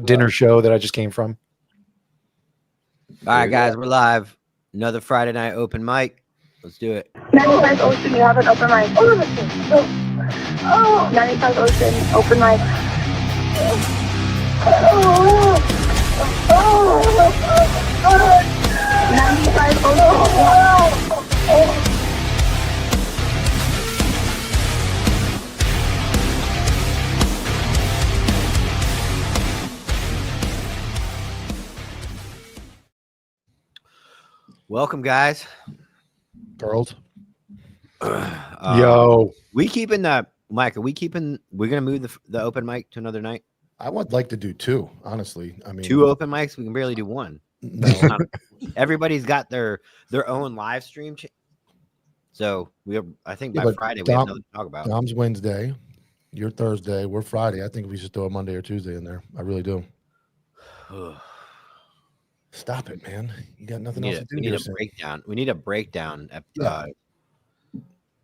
dinner show that I just came from. All right, guys, we're live. Another Friday night open mic. Let's do it. 95 Ocean, you have an open mic. Oh, 95 Ocean, open mic. Oh, 95 Ocean. Welcome, guys. Girls. Yo. We keeping that, Mike, we're going to move the open mic to another night? I would like to do two, honestly. I mean, 2 open mics? We can barely do one. No. Everybody's got their own live stream. So I think by Friday we have nothing to talk about. Dom's Wednesday. You're Thursday. We're Friday. I think we should throw a Monday or Tuesday in there. I really do. Stop it, man. You got nothing else to do. We need a breakdown. We need a breakdown.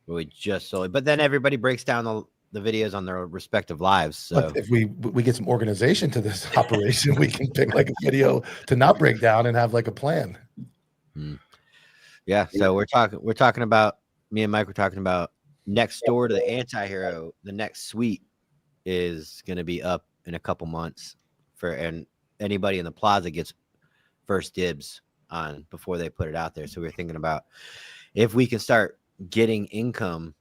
We just solely, but then everybody breaks down the videos on their respective lives. So but if we get some organization to this operation, we can pick like a video to not break down and have like a plan. Yeah. So we're talking about, me and Mike were talking about next door to the Anti-Hero. The next suite is going to be up in a couple months and anybody in the plaza gets first dibs on before they put it out there. So we're thinking about if we can start getting income,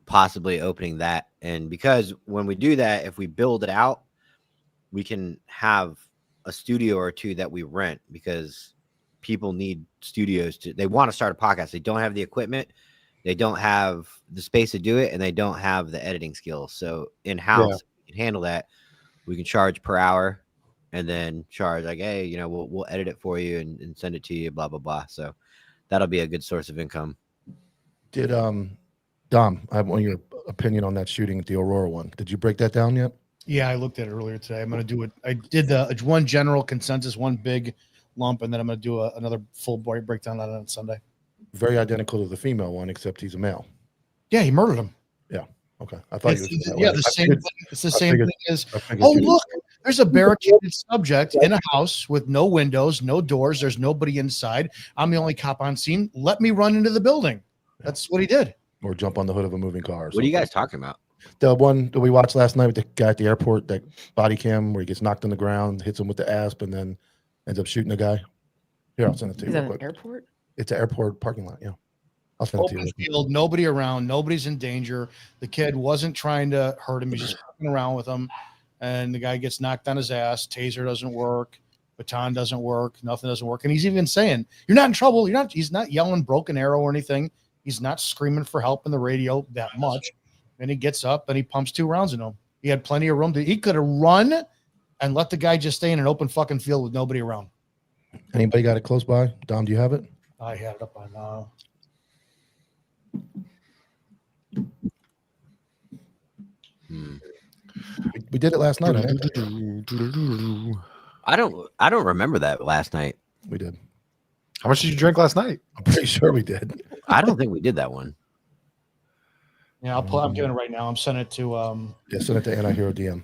possibly opening that. And because when we do that, if we build it out, we can have a studio or two that we rent, because people need studios they want to start a podcast. They don't have the equipment, they don't have the space to do it, and they don't have the editing skills. So in-house, we can handle that. We can charge per hour and then charge like, hey, we'll edit it for you and send it to you, blah, blah, blah. So that'll be a good source of income. Did Dom, I want your opinion on that shooting at the Aurora one. Did you break that down yet? Yeah, I looked at it earlier today. I'm going to do it. I did the one general consensus, one big lump, and then I'm going to do another full breakdown on Sunday. Very identical to the female one, except he's a male. Yeah, he murdered him. Yeah. Okay. I thought the same thing. It's the same thing as, look, there's a barricaded subject in a house with no windows, no doors. There's nobody inside. I'm the only cop on scene. Let me run into the building. That's what he did. Or jump on the hood of a moving car. What are you guys talking about? The one that we watched last night with the guy at the airport, that body cam where he gets knocked on the ground, hits him with the asp, and then ends up shooting the guy. Here, I'll send it to you. Is that real an quick. airport? It's an airport parking lot. Yeah. I'll send it to Open you. field, nobody around, nobody's in danger. The kid wasn't trying to hurt him. He's just fucking around with him. And the guy gets knocked on his ass. Taser doesn't work. Baton doesn't work. Nothing doesn't work. And he's even saying, you're not in trouble. He's not yelling broken arrow or anything. He's not screaming for help in the radio that much. And he gets up and he pumps 2 rounds in him. He had plenty of room. He could have run and let the guy just stay in an open fucking field with nobody around. Anybody got it close by? Dom, do you have it? I had it up on We did it last night. I don't remember that last night. We did. How much did you drink last night? I'm pretty sure we did. I don't think we did that one. Yeah, I'm doing it right now. I'm sending it to Yeah, send it to Anti-Hero DM.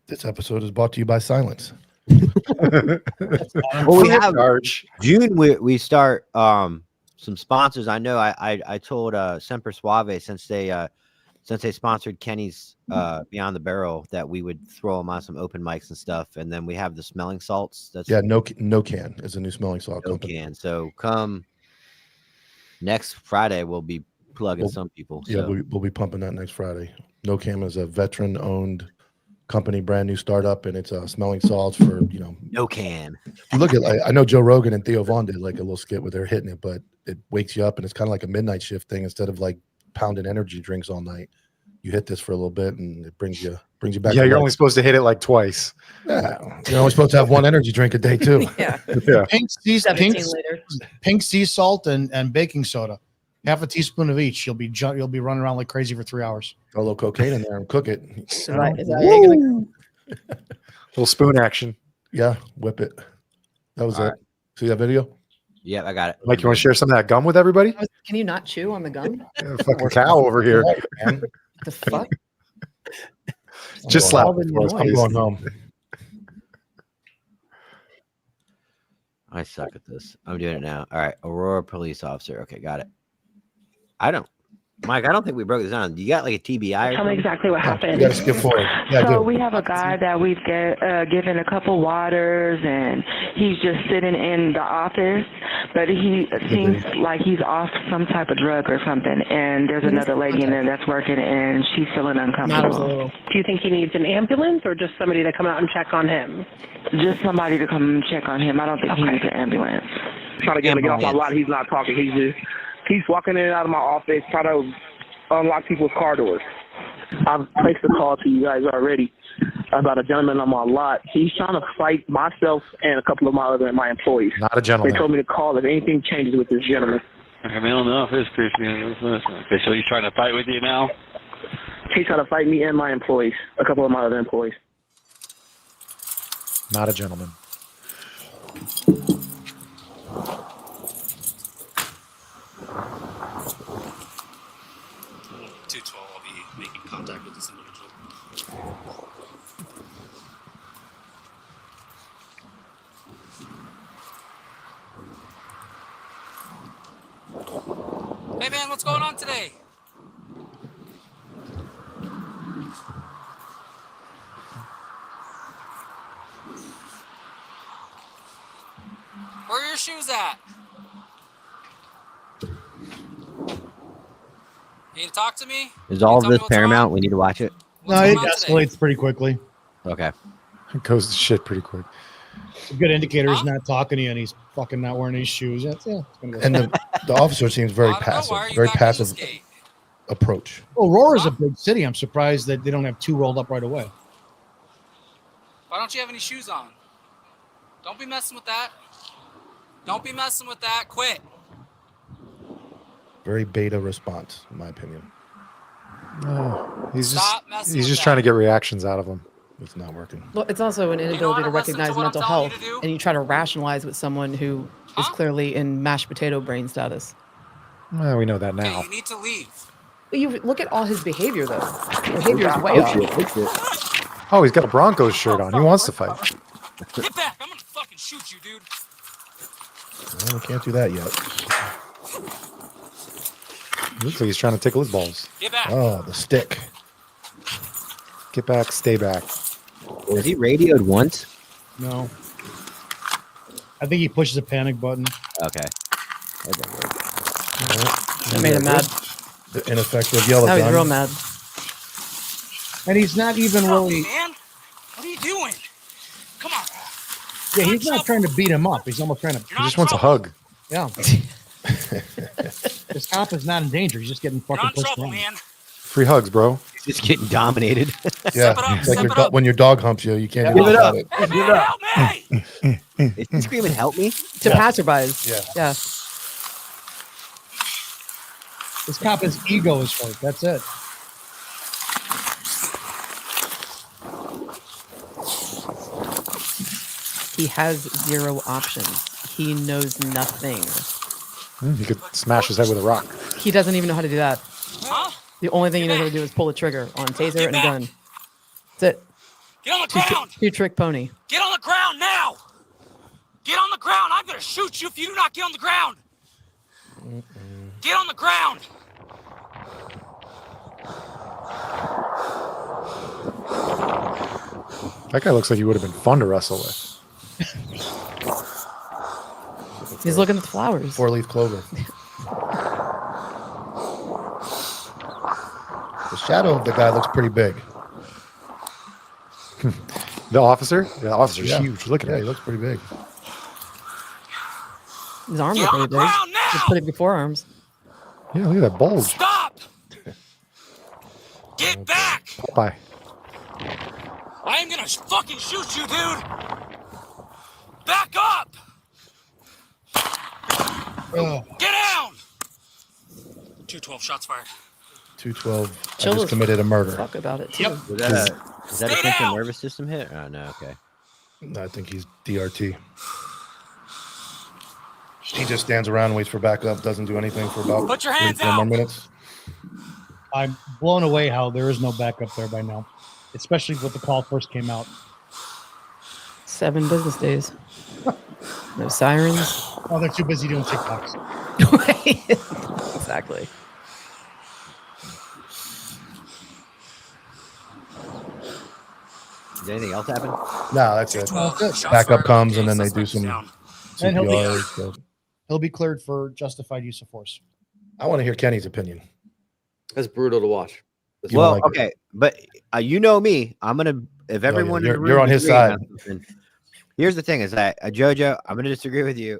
This episode is brought to you by Silence. Well, we have June. We start some sponsors. I know. I told Semper Suave, since they sponsored Kenny's Beyond the Barrel, that we would throw them on some open mics and stuff. And then we have the smelling salts. No can is a new smelling salt company. Can. So come next Friday, we'll be plugging some people. Yeah, we'll be pumping that next Friday. No Can is a veteran-owned company, brand new startup, and it's smelling salts for No Can. You look at, I know Joe Rogan and Theo Vaughn did like a little skit where they're hitting it, but it wakes you up, and it's kind of like a midnight shift thing. Instead of like pounding energy drinks all night, you hit this for a little bit, and it brings you back. Yeah, you're only supposed to hit it like twice. Yeah, you're only supposed to have one energy drink a day too. Yeah. Pink sea salt and baking soda. Half a teaspoon of each. You'll be running around like crazy for 3 hours. A little cocaine in there and cook it. Is that Little spoon action. Yeah, whip it. That was All it. right. See that video? Yeah, I got it. Mike, you want to share some of that gum with everybody? Can you not chew on the gum? Yeah, fucking cow over here. What the fuck? Just going slap all it the for us, noise. I'm please. going home. I suck at this. I'm doing it now. All right. Aurora police officer. Okay, got it. Mike, I don't think we broke this down. You got like a TBI or Tell me something? exactly what You happened. got to skip forward. Yeah, I So do. we have a guy that we've given a couple waters, and he's just sitting in the office, but he seems like he's off some type of drug or something. And there's another lady in there that's working, and she's feeling Matters a uncomfortable. little. Do you think he needs an ambulance or just somebody to come out and check on him? Just somebody to come check on him. I don't think he needs an ambulance. Trying to get him to get off my lot. He's not talking. He's walking in and out of my office, trying to unlock people's car doors. I've placed a call to you guys already about a gentleman on my lot. He's trying to fight myself and a couple of my employees. Not a They gentleman. told me to call if anything changes with this gentleman. I'm in the office, Christian. Okay, so he's trying to fight with you now? He's trying to fight me and my employees, a couple of my other employees. Not a gentleman. I'll be making contact with this individual. Hey man, what's going on today? Where are your shoes at? You need to talk to me? Is all of Tell me this what's Paramount? wrong. We need to watch it. No, What's it going on today? escalates pretty quickly. Okay. It goes to shit pretty quick. It's a good indicator he's Huh? not talking to you and he's fucking not wearing his shoes. It's gonna go. And the officer seems very I don't know, passive, why are you very back in passive this gate? approach. Aurora's Huh? a big city. I'm surprised that they don't have two rolled up right away. Why don't you have any shoes on? Don't be messing with that. Don't be messing with that. Quit. Very beta response, in my opinion. No, he's Stop messing he's with just that. trying to get reactions out of him. It's not working. Well, it's also an inability how to to listen to recognize what I'm mental telling you health, to do? and you try to rationalize with someone who is Huh? clearly in mashed potato brain status. Well, we know that Okay, now. you need to leave. But you look at all his behavior, though. Behavior is way Oh, off. shit. Oh, shit. Oh, he's got a Broncos shirt on. He wants to fight. Get back. I'm gonna fucking shoot you, dude. Well, we can't do that yet. Looks like he's trying to tickle his balls. Get back. Oh, the stick. Get back, stay back. Has he radioed once? No. I think he pushes a panic button. Okay. That didn't work. That made him mad. The ineffective yellow Now he's gun. real mad. And he's not even Stop, really. man. What are you doing? Come on. Yeah, he's not trying to beat him up. He's almost trying to. You're He not just wants a trouble. hug. Yeah. This cop is not in danger. He's just getting You're fucking not in pushed trouble, around. man. Free hugs, bro. He's just getting dominated. Yeah, Step it up, it's like step your it up. when your dog humps you, you can't Give do it about up. it. Hey, man, help me. Is he screaming, help me? To Yeah. passerbys. Yeah. Yeah. This cop, his ego is hurt. That's it. He has zero options. He knows nothing. He could smash his head with a rock. He doesn't even know how to do that. Huh? The only thing he knows how to do is pull a trigger on a taser and a gun. That's it. Get on the ground. Two-trick pony. Get on the ground now. Get on the ground. I'm gonna shoot you if you do not get on the ground. Get on the ground. That guy looks like he would have been fun to wrestle with. He's looking at the flowers. 4-leaf clover. The shadow of the guy looks pretty big. The officer? Yeah, the officer's Yeah. huge. Look at Yeah, he him. looks pretty big. His arms Get are on the pretty big. ground Just now. pretty big forearms. Yeah, look at that bulge. Stop. Get back. Bye. I am gonna fucking shoot you, dude. Back up. Ugh. Get down. 212 shots fired. 212. Chill I just as committed a murder. Fuck about it, too. Yep. Was that is that a Stay central down. nervous system hit? Oh, no, okay. I think he's DRT. He just stands around and waits for backup, doesn't do anything for about Put your 3 hands 4 more out. minutes. I'm blown away how there is no backup there by now, especially when the call first came out. 7 business days. No sirens. Oh, they're too busy doing TikToks. Exactly. Did anything else happen? No, that's it. Oh, good. Backup comes and then they do some And he'll be- CPR. So He'll be cleared for justified use of force. I want to hear Kenny's opinion. That's brutal to watch. You don't Well, like it. okay, but you know me. I'm gonna if everyone in the you're room on his agrees side. something- Here's the thing: is that JoJo, I'm gonna disagree with you.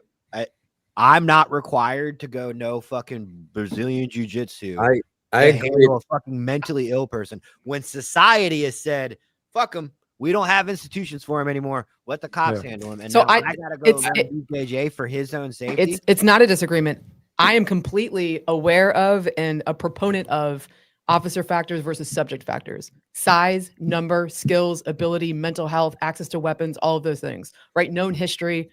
I'm not required to go no fucking Brazilian jiu-jitsu. I to agree. handle a fucking mentally ill person when society has said, "Fuck them." We don't have institutions for him anymore. Let the cops handle him. And So now I gotta go BJJ for his own safety. It's not a disagreement. I am completely aware of and a proponent of officer factors versus subject factors. Size, number, skills, ability, mental health, access to weapons, all of those things, right? Known history.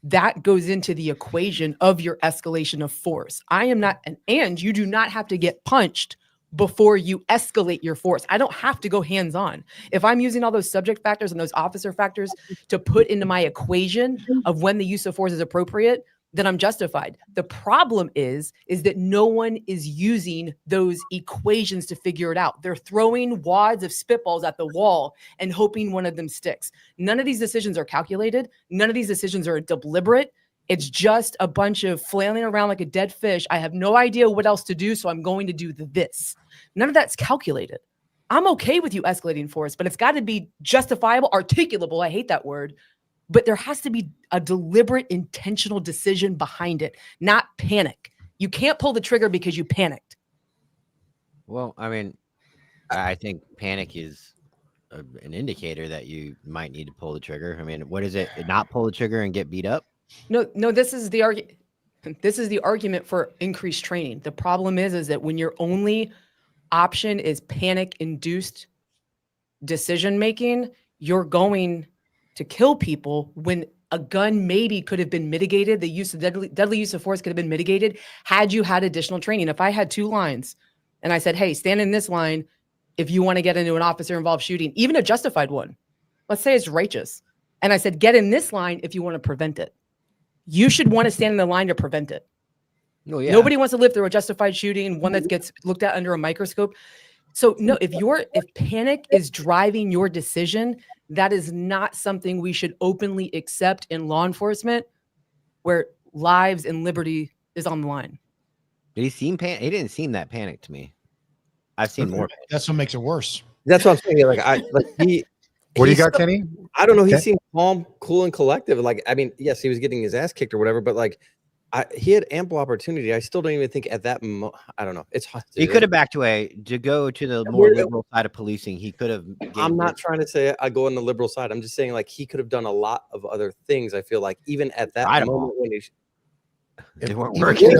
That goes into the equation of your escalation of force. I am not, and you do not have to get punched before you escalate your force. I don't have to go hands-on. If I'm using all those subject factors and those officer factors to put into my equation of when the use of force is appropriate, then I'm justified. The problem is that no one is using those equations to figure it out. They're throwing wads of spitballs at the wall and hoping one of them sticks. None of these decisions are calculated. None of these decisions are deliberate. It's just a bunch of flailing around like a dead fish. I have no idea what else to do, so I'm going to do this. None of that's calculated. I'm okay with you escalating force, but it's got to be justifiable, articulable. I hate that word. But there has to be a deliberate, intentional decision behind it, not panic. You can't pull the trigger because you panicked. Well, I mean, I think panic is an indicator that you might need to pull the trigger. I mean, what is it? Not pull the trigger and get beat up? No, this is the argument. This is the argument for increased training. The problem is that when your only option is panic-induced decision making, you're going to kill people when a gun maybe could have been mitigated. The use of deadly use of force could have been mitigated had you had additional training. If I had 2 lines and I said, hey, stand in this line if you want to get into an officer involved shooting, even a justified one, let's say it's righteous. And I said, get in this line if you want to prevent it. You should want to stand in the line to prevent it. Oh, yeah. Nobody wants to live through a justified shooting, one that gets looked at under a microscope. So no, if panic is driving your decision, that is not something we should openly accept in law enforcement, where lives and liberty is on the line. Did he seem He didn't seem that panicked to me. I've seen more. That's what makes it worse. That's what I'm saying. What do you got, Kenny? I don't know. He Okay. seemed calm, cool, and collective. Like, I mean, yes, he was getting his ass kicked or whatever, but like, he had ample opportunity. I still don't even think at that I don't know. It's hard. He could have backed away to go to the more liberal side of policing. He could have. I'm not trying to say I go on the liberal side. I'm just saying like he could have done a lot of other things. I feel like even at that moment when he They weren't Even, working.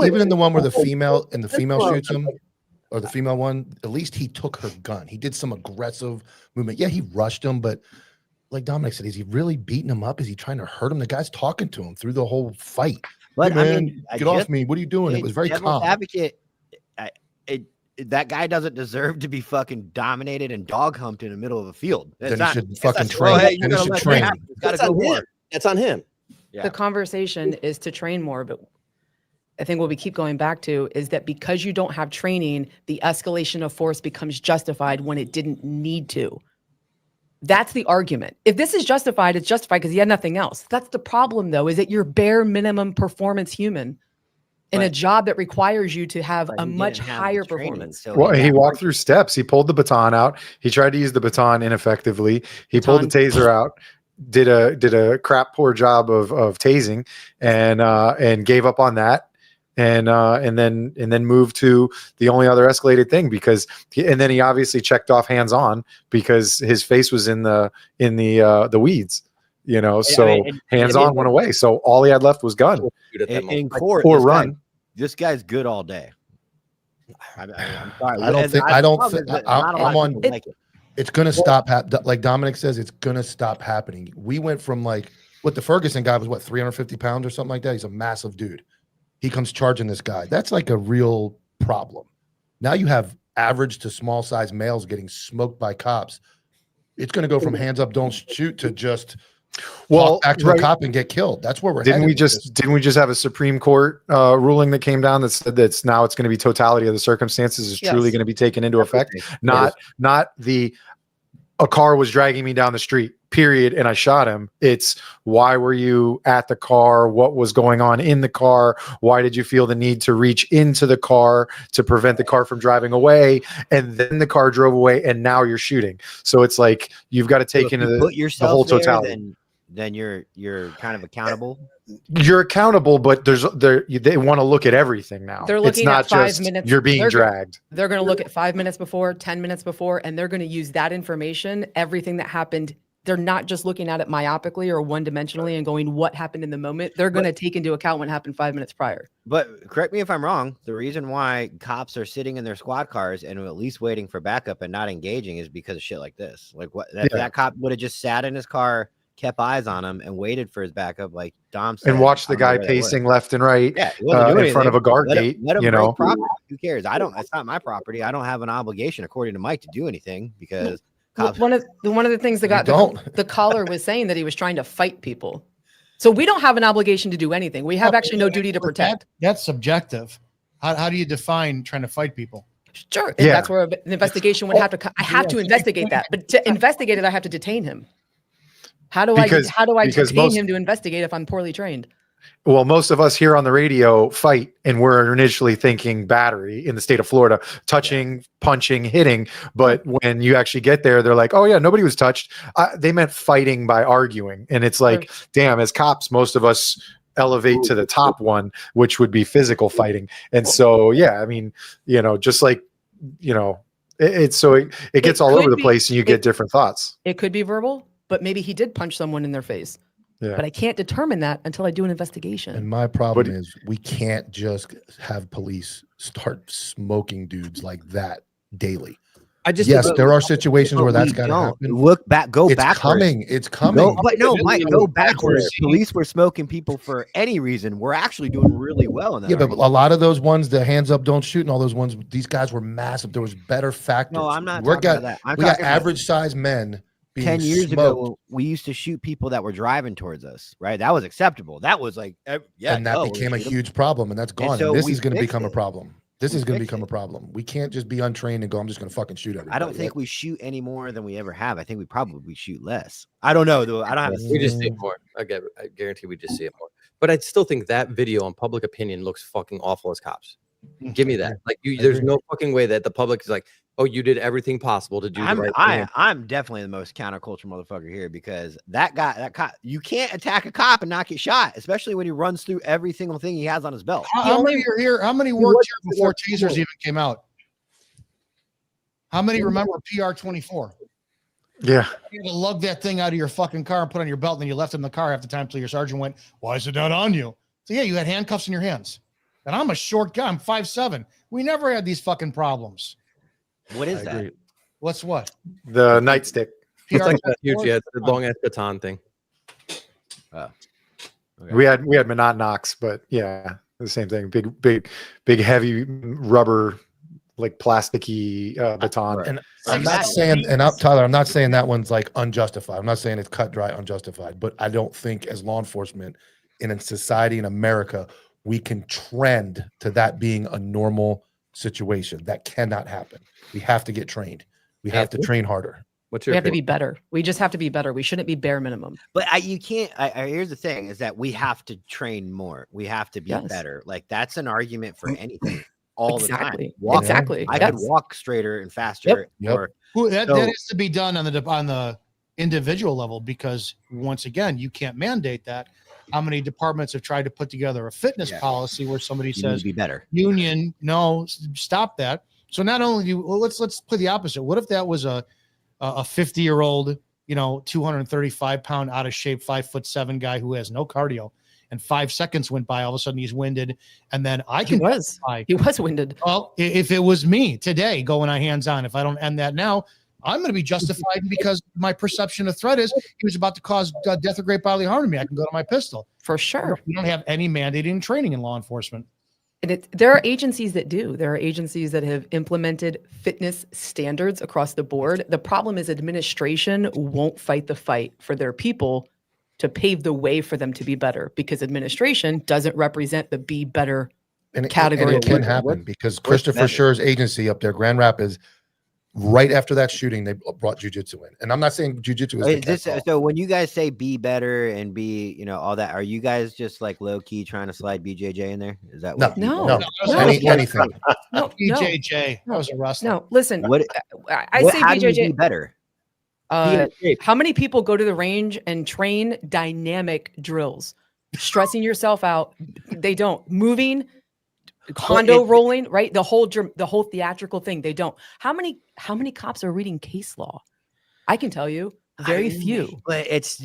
even in the one where the female shoots him, or the female one, at least he took her gun. He did some aggressive movement. Yeah, he rushed him, but like Dominic said, is he really beating him up? Is he trying to hurt him? The guy's talking to him through the whole fight. But, Hey, I man, mean, get off me. What are you doing? It was very devil's calm. advocate. That guy doesn't deserve to be fucking dominated and dog humped in the middle of a field. Then he Not- should it's fucking not- train. Oh, hey, you Then he gotta should let that train. happen. It's gotta That's go on him. more. That's on him. Yeah. The conversation is to train more, but I think what we keep going back to is that because you don't have training, the escalation of force becomes justified when it didn't need to. That's the argument. If this is justified, it's justified because he had nothing else. That's the problem, though, is that you're bare minimum performance human in a job that requires you to have a much higher performance. Well, he walked through steps. He pulled the baton out. He tried to use the baton ineffectively. He pulled the taser out. Did a crap poor job of tasing, and gave up on that. And then moved to the only other escalated thing and then he obviously checked off hands on because his face was in the weeds, so hands on went away. So all he had left was gun In court, or run. This guy's good all day. I'm sorry. It's going to stop. Like Dominic says, it's going to stop happening. We went from the Ferguson guy was 350 pounds or something like that. He's a massive dude. He comes charging this guy. That's like a real problem. Now you have average to small size males getting smoked by cops, it's going to go from hands up, don't shoot to just walk back to a cop and get killed. That's where we're didn't headed we with just this. didn't we just have a Supreme Court ruling that came down that said that's now it's going to be totality of the circumstances is truly Yes. going to be taken into effect, not the a car was dragging me down the street, period, and I shot him. It's why were you at the car? What was going on in the car? Why did you feel the need to reach into the car to prevent the car from driving away? And then the car drove away, and now you're shooting. So it's like you've got to take if into you the, put the yourself whole there, totality. then you're kind of accountable. You're accountable, but they want to look at everything now. They're It's looking not at 5 just minutes. you're being They're go- dragged. They're going to look at 5 minutes before, 10 minutes before, and they're going to use that information, everything that happened. They're not just looking at it myopically or one-dimensionally and going, what happened in the moment. They're going to take into account what happened 5 minutes prior. But correct me if I'm wrong. The reason why cops are sitting in their squad cars and at least waiting for backup and not engaging is because of shit like this. Like what that cop would have just sat in his car, kept eyes on him, and waited for his backup, like Dom said, And watch the I don't know guy where they were. pacing left and right Yeah, he wasn't doing in front of a anything. guard Let him- gate. let him You break know, property. Who cares? It's not my property. I don't have an obligation, according to Mike, to do anything because cops. One of the things that got the caller was saying that he was trying to fight people. So we don't have an obligation to do anything. We have actually no duty to protect. That's subjective. How do you define trying to fight people? Sure. And that's where an investigation would have to. I have to investigate that, but to investigate it, I have to detain him. How do I detain him to investigate if I'm poorly trained? Well, most of us here on the radio fight, and we're initially thinking battery in the state of Florida, touching, punching, hitting. But when you actually get there, they're like, oh, yeah, nobody was touched. They meant fighting by arguing. And it's like, damn, as cops, most of us elevate to the top one, which would be physical fighting. And so, yeah, I mean, just like, it gets all over the place and you get different thoughts. It could be verbal, but maybe he did punch someone in their face. Yeah. But I can't determine that until I do an investigation. And my problem is we can't just have police start smoking dudes like that daily. There are situations where that's got to happen. Look back, go it's backwards. It's coming. Mike, go backwards. Police were smoking people for any reason. We're actually doing really well in that. Yeah, but a lot of those ones, the hands up, don't shoot, and all those ones, these guys were massive. There was better factors. No, I'm not talking about that. We got average size men being 10 years smoked. ago, we used to shoot people that were driving towards us, right? That was acceptable. That was like, and that became a huge problem, and that's gone. so And this we is going to fixed become a it. problem. This is going to become a problem. We can't just be untrained and go, I'm just going to fucking shoot everybody. I don't think we shoot any more than we ever have. I think we probably shoot less. I don't know, though. I don't have. We just see it more. I guarantee we just see it more. But I still think that video on public opinion looks fucking awful as cops. Give me that. Like, there's no fucking way that the public is like, oh, you did everything possible to do the right thing. I'm definitely the most counterculture motherfucker here because that cop, you can't attack a cop and not get shot, especially when he runs through every single thing he has on his belt. How many are here? How many worked here before tasers even came out? How many remember PR-24? Yeah. You had to lug that thing out of your fucking car and put on your belt, and then you left it in the car half the time until your sergeant went, why is it not on you? So yeah, you had handcuffs in your hands. And I'm a short guy. I'm 5'7". We never had these fucking problems. What is that? What's what? The nightstick. It's like that huge, yeah, the long ass baton thing. We had monotnox, but yeah, the same thing. Big heavy rubber, like plasticky baton. And I'm not saying, Tyler, I'm not saying that one's like unjustified. I'm not saying it's cut dry unjustified, but I don't think as law enforcement in a society in America, we can trend to that being a normal situation. That cannot happen. We have to get trained. We have to train harder. We have to be better. We just have to be better. We shouldn't be bare minimum. But you can't. Here's the thing: is that we have to train more. We have to be better. Like that's an argument for anything all the time. Exactly. I could walk straighter and faster. That has to be done on the individual level because once again, you can't mandate that. How many departments have tried to put together a fitness policy where somebody says, "Be better." Union, no, stop that. So not only do let's play the opposite. What if that was a 50-year-old, 235-pound, out of shape, 5'7" guy who has no cardio, and 5 seconds went by, all of a sudden he's winded, and then he was winded. Well, if it was me today going on hands-on, if I don't end that now, I'm going to be justified because my perception of threat is he was about to cause death or great bodily harm to me. I can go to my pistol. For sure. We don't have any mandating training in law enforcement. And there are agencies that do. There are agencies that have implemented fitness standards across the board. The problem is administration won't fight the fight for their people to pave the way for them to be better, because administration doesn't represent the be better category. And it can happen because Christopher Scher's agency up there, Grand Rapids, right after that shooting, they brought jiu-jitsu in. And I'm not saying jiu-jitsu is so when you guys say be better and be, all that, are you guys just like low key trying to slide BJJ in there? Is that what? No. Anything. No, BJJ. I was a wrestler. No, listen. I say how do you BJJ be better. How many people go to the range and train dynamic drills, stressing yourself out? They don't. Moving, condo rolling, right? The whole theatrical thing. They don't. How many cops are reading case law? I can tell you, very few. But it's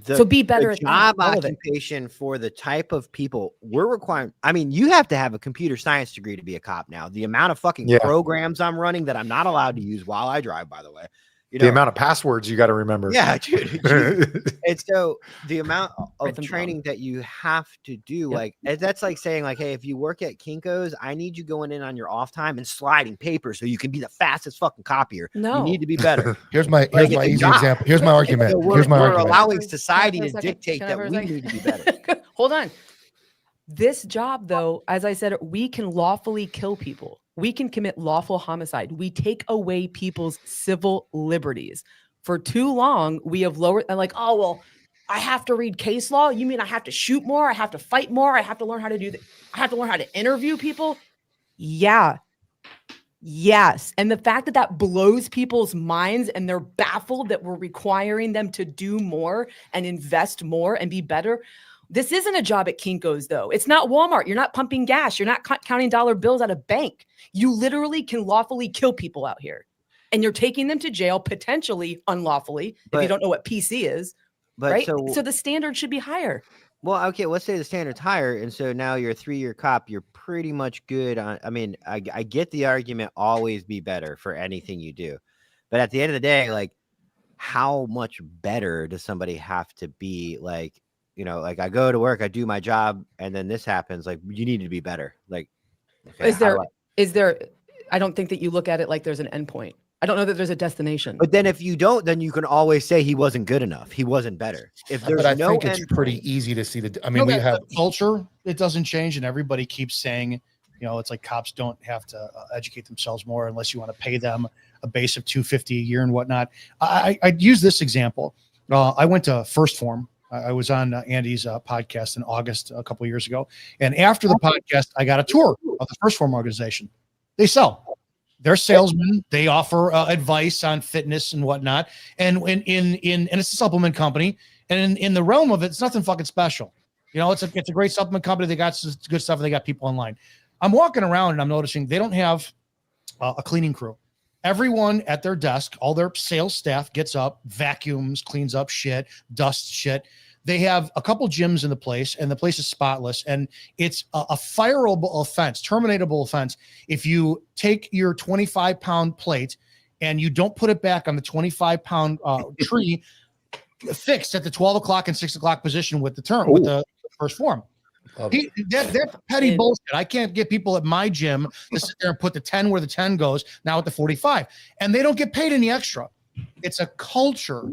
so be better at job that. occupation for the type of people we're requiring. I mean, you have to have a computer science degree to be a cop now. The amount of fucking programs I'm running that I'm not allowed to use while I drive, by the way. The amount of passwords you got to remember. Yeah, dude. And so the amount of training that you have to do, that's like saying, like, hey, if you work at Kinko's, I need you going in on your off time and sliding paper so you can be the fastest fucking copier. No. You need to be better. Here's my easy example. Here's my argument. So we're allowing society to dictate that we need to be better. Hold on. This job, though, as I said, we can lawfully kill people. We can commit lawful homicide. We take away people's civil liberties. For too long, we have lowered and I have to read case law. You mean I have to shoot more? I have to fight more? I have to learn how to do that. I have to learn how to interview people? Yeah. Yes. And the fact that blows people's minds and they're baffled that we're requiring them to do more and invest more and be better. This isn't a job at Kinko's, though. It's not Walmart. You're not pumping gas. You're not counting dollar bills at a bank. You literally can lawfully kill people out here. And you're taking them to jail, potentially unlawfully, if you don't know what PC is. Right? So the standard should be higher. Well, okay, let's say the standard's higher. And so now you're a 3-year cop. You're pretty much good on. I mean, I get the argument, always be better for anything you do. But at the end of the day, like, how much better does somebody have to be? Like, I go to work, I do my job, and then this happens. Like, you need to be better. Like, okay, is there? I don't think that you look at it like there's an endpoint. I don't know that there's a destination. But then if you don't, then you can always say he wasn't good enough. He wasn't better. If there's I think it's pretty easy to see the. I mean, we have culture. It doesn't change, and everybody keeps saying, it's like cops don't have to educate themselves more unless you want to pay them a base of $250 a year and whatnot. I'd use this example. I went to First Form. I was on Andy's podcast in August a couple of years ago. And after the podcast, I got a tour of the First Form organization. They sell. They're salesmen. They offer advice on fitness and whatnot. And and it's a supplement company. And in the realm of it, it's nothing fucking special. It's a great supplement company. They got some good stuff. And they got people online. I'm walking around and I'm noticing they don't have a cleaning crew. Everyone at their desk, all their sales staff gets up, vacuums, cleans up shit, dusts shit. They have a couple gyms in the place, and the place is spotless. And it's a fireable offense, terminatable offense. If you take your 25-pound plate and you don't put it back on the 25-pound tree fixed at the 12 o'clock and 6 o'clock position with the First Form. They're petty bullshit. I can't get people at my gym to sit there and put the 10 where the 10 goes now at the 45, and they don't get paid any extra. It's a culture.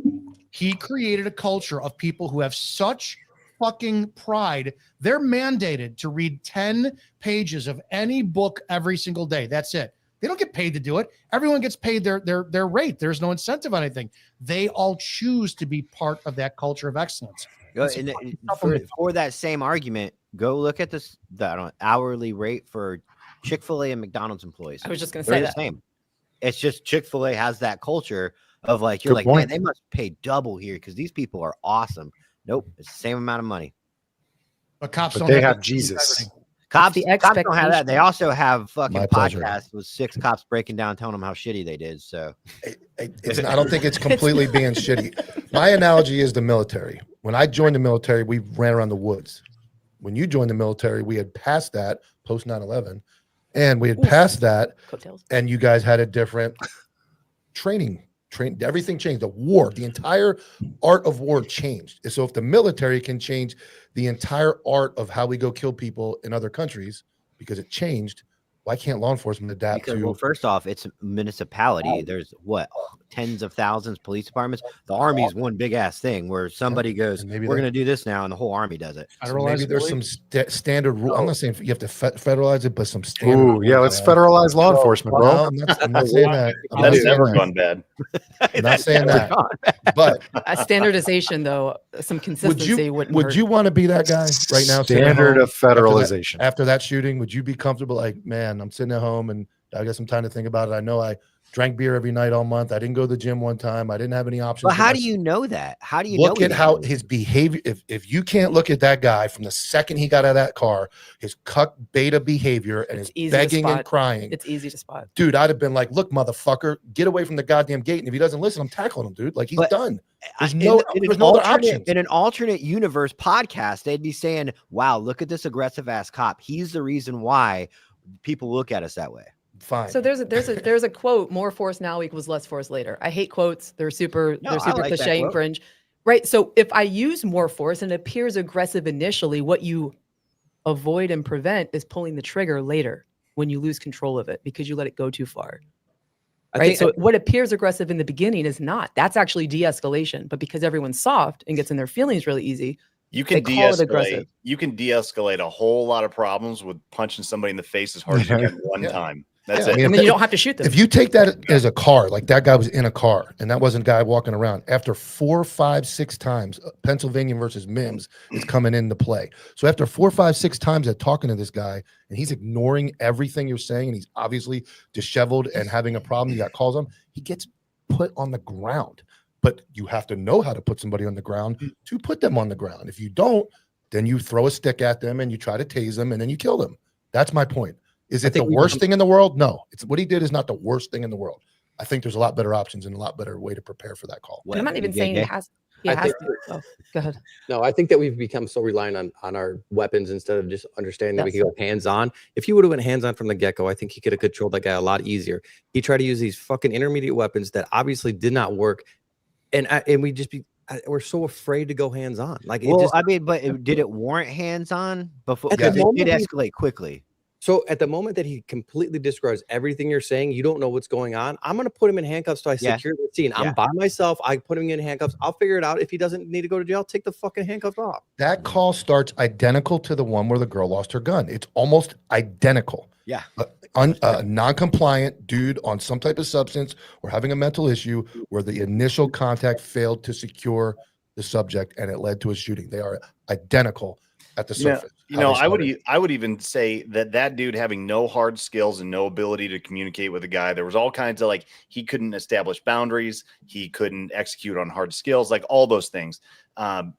He created a culture of people who have such fucking pride. They're mandated to read 10 pages of any book every single day. That's it. They don't get paid to do it. Everyone gets paid their rate. There's no incentive on anything. They all choose to be part of that culture of excellence. For that same argument, go look at the hourly rate for Chick-fil-A and McDonald's employees. I was just going to say the that. same. It's just Chick-fil-A has that culture of like, you're man, they must pay double here because these people are awesome. Nope, it's the same amount of money. But cops don't have Jesus. Cops don't have that. They also have fucking pleasure. podcasts with 6 cops breaking down, telling them how shitty they did. So I don't think it's completely being shitty. My analogy is the military. When I joined the military, we ran around the woods. When you joined the military, we had passed that post 9/11, and we had passed that, and you guys had a different training. Everything changed. The entire art of war changed. So if the military can change the entire art of how we go kill people in other countries, because it changed. Why can't law enforcement adapt Because, to? well, first off, it's a municipality. There's what, tens of thousands police departments. The army's one big ass thing where somebody goes, and maybe "We're they- going to do this now," and the whole army does it. So maybe there's some standard rule. I'm not saying you have to federalize it, but some standard. Ooh, yeah, let's federalize law enforcement, bro. No, I'm not saying that. I'm not That's saying never that. gone bad. I'm not saying that. But A standardization, though, some consistency wouldn't would hurt. you want to be that guy right now? sitting at Standard home of federalization. After that shooting, would you be comfortable? Like, man, I'm sitting at home and I got some time to think about it. I know I drank beer every night all month. I didn't go to the gym one time. I didn't have any options. But how do you know that? How do you look know at how his behavior? If you can't look at that guy from the second he got out of that car, his cuck beta behavior and his Easy to begging and spot. crying, It's easy to spot. dude, I'd have been like, "Look, motherfucker, get away from the goddamn gate." And if he doesn't listen, I'm tackling him, dude. Like he's But done. There's in no, an there's no other alternate- options. In an alternate universe podcast, they'd be saying, "Wow, look at this aggressive ass cop. He's the reason why people look at us that way." Fine. So there's a quote: "More force now equals less force later." I hate quotes. They're super I like that cliche and quote. cringe. Right. So if I use more force and it appears aggressive initially, what you avoid and prevent is pulling the trigger later when you lose control of it because you let it go too far. Right. So what appears aggressive in the beginning is not. That's actually de-escalation. But because everyone's soft and gets in their feelings really easy, You can they call it aggressive. de-escalate. You can de-escalate a whole lot of problems with punching somebody in the face as hard as you can one time. That's Yeah, it. I mean, And then you don't have to shoot them. If you take that as a car, like that guy was in a car and that wasn't a guy walking around, after 4, 5, 6 times, Pennsylvania versus Mims is coming into play. So after 4, 5, 6 times of talking to this guy and he's ignoring everything you're saying and he's obviously disheveled and having a problem, you got calls on, he gets put on the ground. But you have to know how to put somebody on the ground to put them on the ground. If you don't, then you throw a stick at them and you try to tase them and then you kill them. That's my point. Is it the think we worst become- thing in the world? No. It's what he did is not the worst thing in the world. I think there's a lot better options and a lot better way to prepare for that call. And I'm not even saying he has I to. think- Oh, go ahead. No, I think that we've become so reliant on our weapons instead of just understanding that we Yes. can go hands on. If he would have went hands on from the get go, I think he could have controlled that guy a lot easier. He tried to use these fucking intermediate weapons that obviously did not work, and we're so afraid to go hands on. Like, it Well, just, I mean, but did it warrant hands on before? At the Because it moment did he- escalate quickly. so at the moment that he completely disregards everything you're saying, you don't know what's going on. I'm going to put him in handcuffs so I Yeah. secure the scene. Yeah. I'm by myself. I put him in handcuffs. I'll figure it out. If he doesn't need to go to jail, take the fucking handcuffs off. That call starts identical to the one where the girl lost her gun. It's almost identical. Yeah. A non-compliant dude on some type of substance or having a mental issue where the initial contact failed to secure the subject and it led to a shooting. They are identical at the surface. You know, I would even say that dude having no hard skills and no ability to communicate with a guy, there was all kinds of like he couldn't establish boundaries, he couldn't execute on hard skills, like all those things.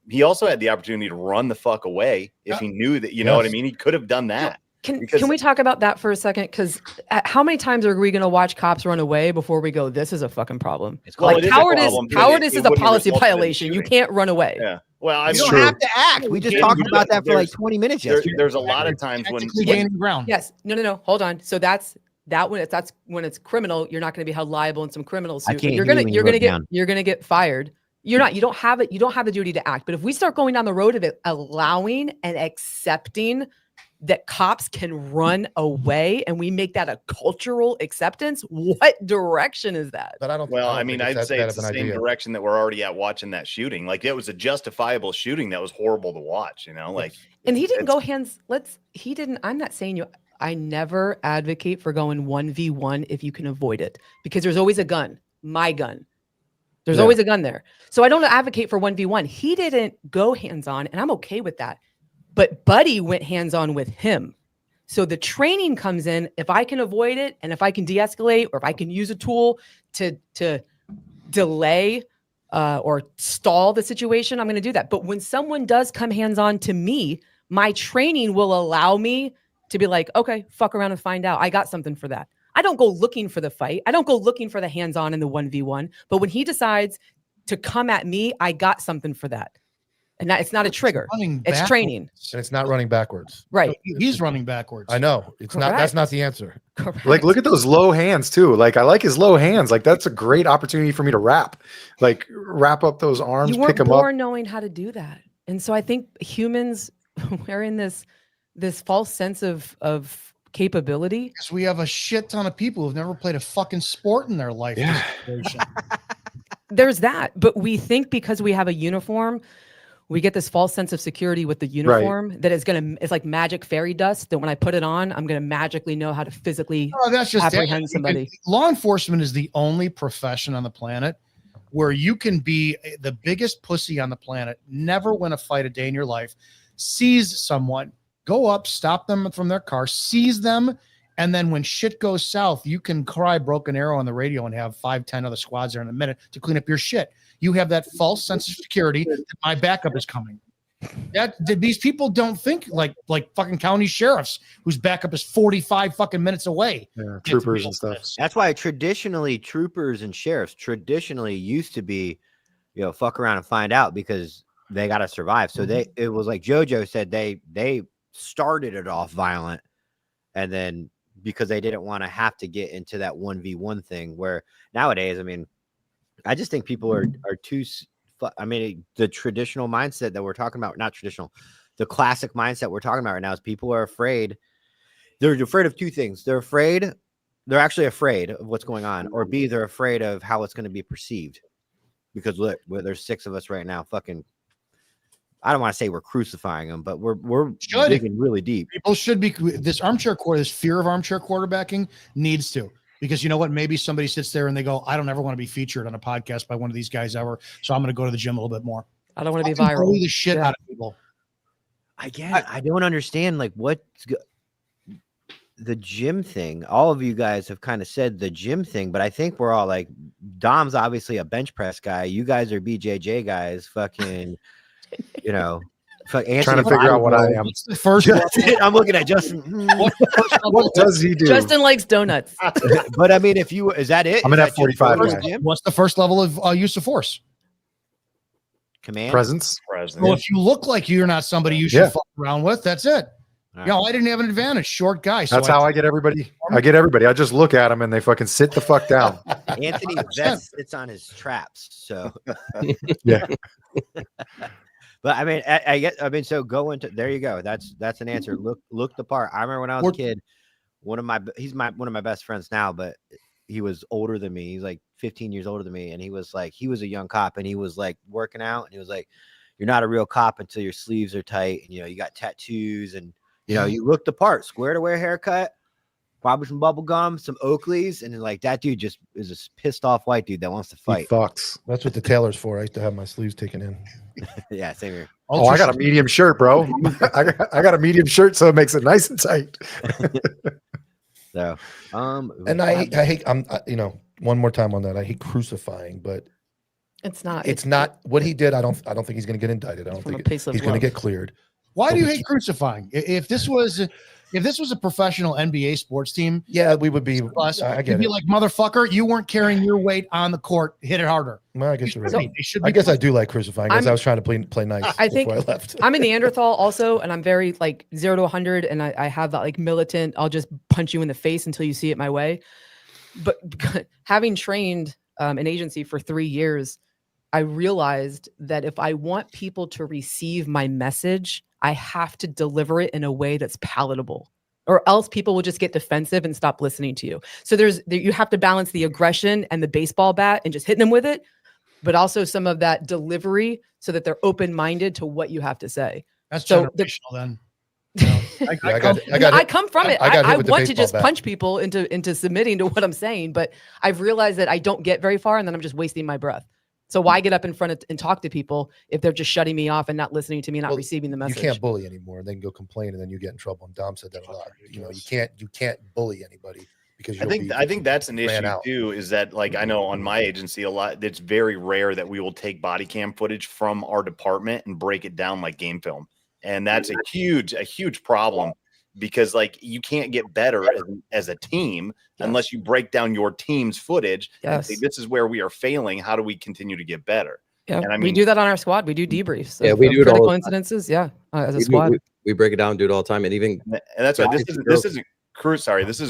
He also had the opportunity to run the fuck away if he knew that, you know what I mean? He could have done that. Can we talk about that for a second? Because how many times are we going to watch cops run away before we go, this is a fucking problem? Well, Like it is a cowardice problem, but cowardice it is a wouldn't policy result in violation. You shooting. can't run away. Yeah. Well, I You don't have to act. We just talked about that for like 20 minutes yesterday. There's a lot of times when gaining ground. Yes. No. Hold on. So that's when it's criminal, you're not going to be held liable in some criminal I suit. can't You're hear gonna you when you're you gonna wrote get down. you're gonna get fired. You don't have the duty to act. But if we start going down the road of it, allowing and accepting that cops can run away and we make that a cultural acceptance, what direction is that? But I don't. Well, I I mean, think I'd that say bad it's of the an same idea. direction that we're already at watching that shooting. Like it was a justifiable shooting that was horrible to watch, you know, like And he didn't go hands. I'm not saying you. I never advocate for going 1v1 if you can avoid it because there's always a gun. My gun. There's always a gun there. So I don't advocate for 1v1. He didn't go hands on, and I'm okay with that. But Buddy went hands on with him. So the training comes in. If I can avoid it, and if I can de-escalate, or if I can use a tool to delay or stall the situation, I'm going to do that. But when someone does come hands on to me, my training will allow me to be like, okay, fuck around and find out. I got something for that. I don't go looking for the fight. I don't go looking for the hands-on in the 1v1. But when he decides to come at me, I got something for that. And that it's not a trigger. It's training. And it's not running backwards. Right. He's running backwards. I know. It's not. That's not the answer. Like, look at those low hands too. Like, I like his low hands. Like, that's a great opportunity for me to wrap up those arms, You weren't pick them up. born knowing how to do that. And so I think humans, we're in this this false sense of capability. Because we have a shit ton of people who've never played a fucking sport in their life. Yeah. There's that, but we think because we have a uniform, we get this false sense of security with the uniform that it's like magic fairy dust, that when I put it on, I'm gonna magically know how to physically that's just apprehend somebody. Law enforcement is the only profession on the planet where you can be the biggest pussy on the planet, never win a fight a day in your life, seize someone, go up, stop them from their car, seize them, and then when shit goes south, you can cry broken arrow on the radio and have 5-10 other squads there in a minute to clean up your shit. You have that false sense of security that my backup is coming. These people don't think like fucking county sheriffs whose backup is 45 fucking minutes away. Yeah, troopers and stuff. That's why traditionally troopers and sheriffs traditionally used to be, fuck around and find out, because they got to survive. So it was like JoJo said, they started it off violent, and then because they didn't want to have to get into that 1v1 thing, where nowadays, I mean, I just think people are too, I mean, the traditional mindset that we're talking about, not traditional, the classic mindset we're talking about right now is people are afraid. They're afraid of two things. They're actually afraid of what's going on, or B, they're afraid of how it's going to be perceived. Because look, there's 6 of us right now, fucking, I don't want to say we're crucifying them, but we're digging really deep. People should be, this fear of armchair quarterbacking needs to. Because you know what? Maybe somebody sits there and they go, I don't ever want to be featured on a podcast by one of these guys ever. So I'm going to go to the gym a little bit more. I don't want to be viral. Bully the shit out of people. I don't understand the gym thing. All of you guys have kind of said the gym thing, but I think we're all like, Dom's obviously a bench press guy. You guys are BJJ guys. Fucking, Anthony, trying to figure out what I am. What's the first I'm looking at Justin. What does he do? Justin likes donuts. But I mean, is that it? I'm an F45 guy. What's the first level of use of force? Command? Presence. Well, if you look like you're not somebody you should fuck around with, that's it. Right. I didn't have an advantage. Short guy. That's how I get everybody. I just look at them and they fucking sit the fuck down. Anthony Vest sits on his traps. So yeah. But I mean, so go into, there you go. That's an answer. Look the part. I remember when I was a kid, one of my best friends now, but he was older than me. He's like 15 years older than me. And he was a young cop, and he was like working out, and he was like, you're not a real cop until your sleeves are tight. And, you got tattoos, and, you look the part, squared away haircut, probably some bubble gum, some Oakleys. And then like that dude just is a pissed off white dude that wants to fight. Fucks. That's what the tailor's for. I used to have my sleeves taken in. Yeah, same here. Oh, I got a medium shirt, bro. I got a medium shirt, so it makes it nice and tight. So, and I hate, one more time on that. I hate crucifying, but it's not what he did. I don't think he's going to get indicted. I don't think he's going to get cleared. Why do you hate crucifying? If this was a professional NBA sports team, we would be. I get you'd be it. like, motherfucker, you weren't carrying your weight on the court. Hit it harder. Well, I guess you're right. I guess I do like crucifying. I was trying to play nice. I think before I left. I'm a Neanderthal also, and I'm very like 0 to 100, and I have that like militant. I'll just punch you in the face until you see it my way. But having trained an agency for 3 years, I realized that if I want people to receive my message, I have to deliver it in a way that's palatable, or else people will just get defensive and stop listening to you. So you have to balance the aggression and the baseball bat and just hitting them with it, but also some of that delivery so that they're open-minded to what you have to say. That's generational then. I come from it. I want to just bat. punch people into submitting to what I'm saying, but I've realized that I don't get very far, and then I'm just wasting my breath. So why get up in front and talk to people if they're just shutting me off and not listening to me, not receiving the message? You can't bully anymore. They can go complain, and then you get in trouble. And Dom said that a lot. You can't bully anybody because I think that's an issue too. Is that like, I know on my agency a lot. It's very rare that we will take body cam footage from our department and break it down like game film, and that's a huge problem. Because like you can't get better as a team unless you break down your team's footage and say, this is where we are failing. How do we continue to get better? Yeah, and we do that on our squad. We do debriefs. Yeah, we do it all. Critical incidences. Yeah, as a squad, we break it down, do it all the time, and that's why this isn't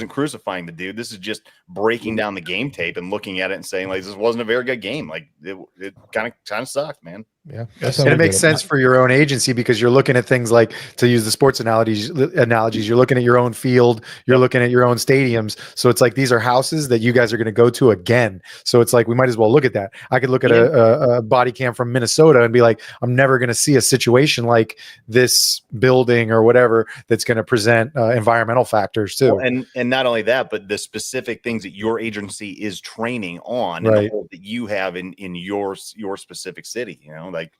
crucifying the dude. This is just breaking down the game tape and looking at it and saying like, this wasn't a very good game. Like it kind of sucked, man. Yeah, And it makes sense for your own agency because you're looking at things like, to use the sports analogies, you're looking at your own field, you're looking at your own stadiums. So it's like these are houses that you guys are going to go to again. So it's like we might as well look at that. I could look at a body cam from Minnesota and be like, I'm never going to see a situation like this building or whatever that's going to present environmental factors too. Well, and not only that, but the specific things that your agency is training on, Right. and the hope that you have in your specific city. You know, like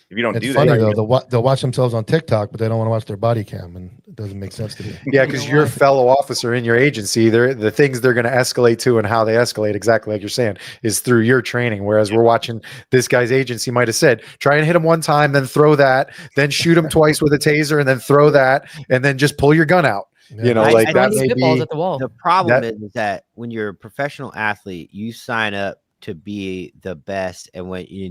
if you don't It's do funny that, though. They'll watch themselves on TikTok, but they don't want to watch their body cam, and it doesn't make sense to me. Yeah, because your fellow officer in your agency, the things they're going to escalate to and how they escalate, exactly like you're saying, is through your training. Whereas we're watching this guy's agency might have said, try and hit him one time, then throw that, then shoot him twice with a taser, and then throw that, and then just pull your gun out. Yeah. You know, I like that may spitballs be at the wall. The problem is that when you're a professional athlete, you sign up to be the best, and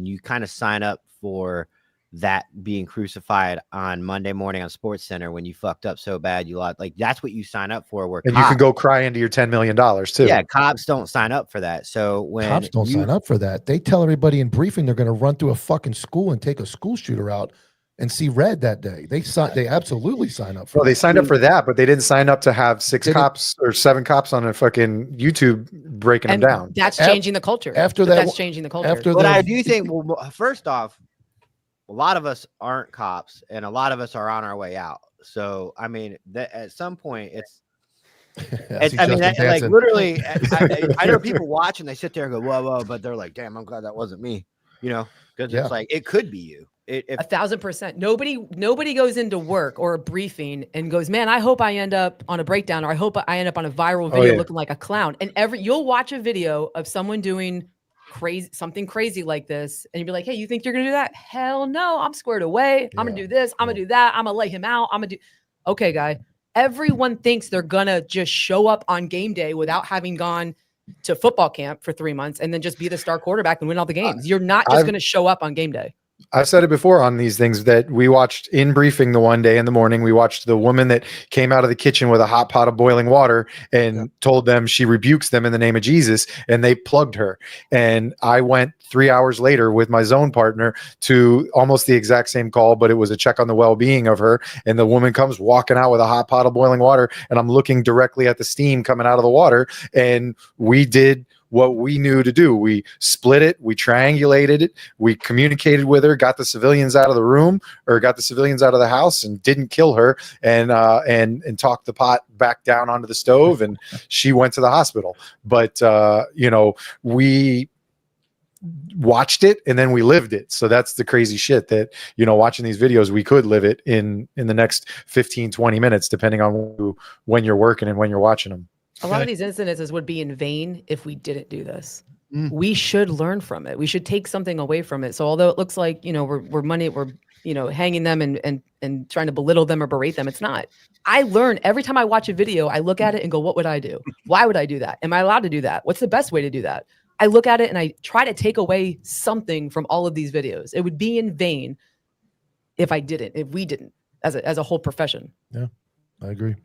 you kind of sign up for that being crucified on Monday morning on Sports Center when you fucked up so bad you lost. Like that's what you sign up for. Where and you can go cry into your $10 million too. Yeah, cops don't sign up for that. So when Cops don't sign up for that. They tell everybody in briefing they're going to run through a fucking school and take a school shooter out and see red that day. They absolutely sign up for Well, they that. signed up for that, but they didn't sign up to have 6 cops or 7 cops on a fucking YouTube breaking And them down. that's changing the culture. After But that, that's changing the culture. after But the- I do think, well, first off, a lot of us aren't cops, and a lot of us are on our way out. So, I mean, at some point, I mean, like literally, I know people watch and they sit there and go, "Whoa, whoa," but they're like, "Damn, I'm glad that wasn't me," you know, because Yeah. it's like it could be you. If 1,000%. Nobody goes into work or a briefing and goes, man, I hope I end up on a breakdown, or I hope I end up on a viral video looking like a clown. And you'll watch a video of someone doing something crazy like this, and you'll be like, hey, you think you're gonna do that? Hell no, I'm squared away. I'm gonna do this, I'm gonna do that, I'm gonna lay him out, I'm gonna do okay, guy. Everyone thinks they're gonna just show up on game day without having gone to football camp for 3 months and then just be the star quarterback and win all the games. You're not just gonna show up on game day. I've said it before on these things that we watched in briefing the one day in the morning. We watched the woman that came out of the kitchen with a hot pot of boiling water and told them she rebukes them in the name of Jesus, and they plugged her. And I went 3 hours later with my zone partner to almost the exact same call, but it was a check on the well-being of her. And the woman comes walking out with a hot pot of boiling water, and I'm looking directly at the steam coming out of the water. And we did what we knew to do. We split it, we triangulated it, we communicated with her, got the civilians out of the room, or got the civilians out of the house, and didn't kill her, and talked the pot back down onto the stove, and she went to the hospital. But you know, we watched it and then we lived it. So that's the crazy shit that, you know, watching these videos, we could live it in the next 15-20 minutes, depending on when you're working and when you're watching them. A lot of these incidences would be in vain if we didn't do this. Mm. We should learn from it. We should take something away from it. So although it looks like, you know, we're you know, hanging them and trying to belittle them or berate them, it's not. I learn every time I watch a video, I look at it and go, what would I do? Why would I do that? Am I allowed to do that? What's the best way to do that? I look at it and I try to take away something from all of these videos. It would be in vain if we didn't as a whole profession. Yeah, I agree.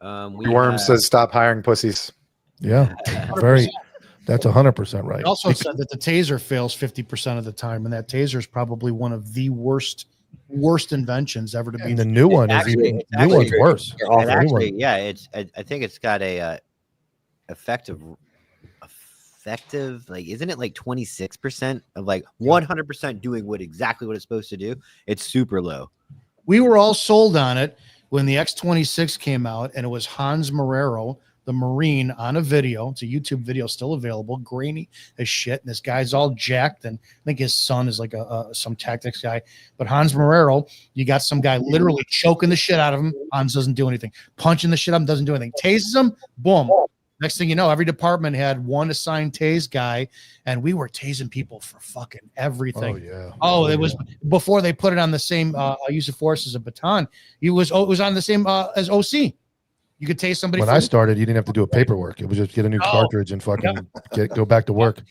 Worm says stop hiring pussies. Yeah, that's 100% right. It also said that the taser fails 50% of the time, and that taser is probably one of the worst inventions ever to be. And the new one is even one's worse. I think it's got a effective, like, isn't it like 26% of like 100% doing exactly what it's supposed to do? It's super low. We were all sold on it when the X-26 came out, and it was Hans Marrero, the Marine, on a video. It's a YouTube video still available, grainy as shit. And this guy's all jacked, and I think his son is like some tactics guy. But Hans Marrero, you got some guy literally choking the shit out of him. Hans doesn't do anything. Punching the shit out of him, doesn't do anything. Tases him, boom. Next thing you know, every department had one assigned tase guy, and we were tasing people for fucking everything. Oh yeah. Oh, it was before they put it on the same use of force as a baton. It was on the same as OC. You could tase somebody. When I started, you didn't have to do a paperwork. It was just get a new cartridge and fucking go back to work.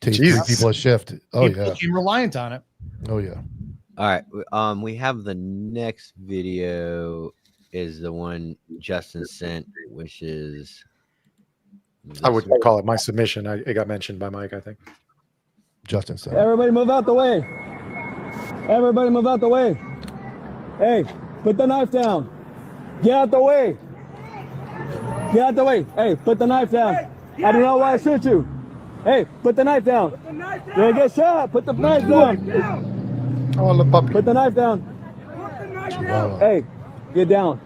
Tase 3 people a shift. Oh People became reliant on it. Oh yeah. All right. We have the next video is the one Justin sent, which is. I wouldn't call it my submission. It got mentioned by Mike, I think. Justin said. Everybody move out the way. Everybody move out the way. Hey, put the knife down. Get out the way. Get out the way. Hey, put the knife down. I don't know why I shoot you. Hey, put the knife down. You're gonna get shot. Put the knife down. Oh, the puppy. Put the knife down. Hey, get down.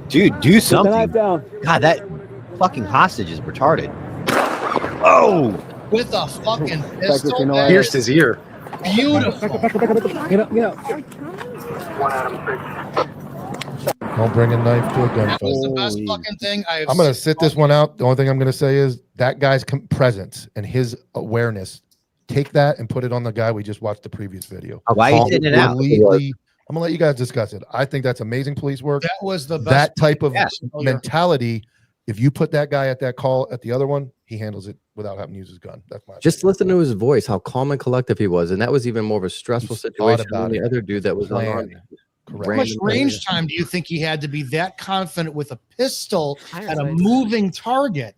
Dude, do Put the something. knife down. God, that fucking hostage is retarded. Oh, With a fucking Texas, pistol. you know, that Pierced is his ear. beautiful. Get up, get up. Don't bring a knife to a That was the gunfight. best fucking thing I have I'm going to seen. sit this one out. The only thing I'm going to say is that guy's presence and his awareness. Take that and put it on the guy we just watched the previous video. why are you sitting it out? Completely- I'm going to let you guys discuss it. I think that's amazing police work. That was the best. That type of Yeah. mentality, if you put that guy at that call at the other one, he handles it without having to use his gun. That's my Just listen to his voice, how calm and collective he was, and that was even more of a stressful He thought situation about than the it. other dude that was Plan. unarmed. Correct. How much Random range time do you think he had to be that confident with a pistol at a Hindsight. moving target?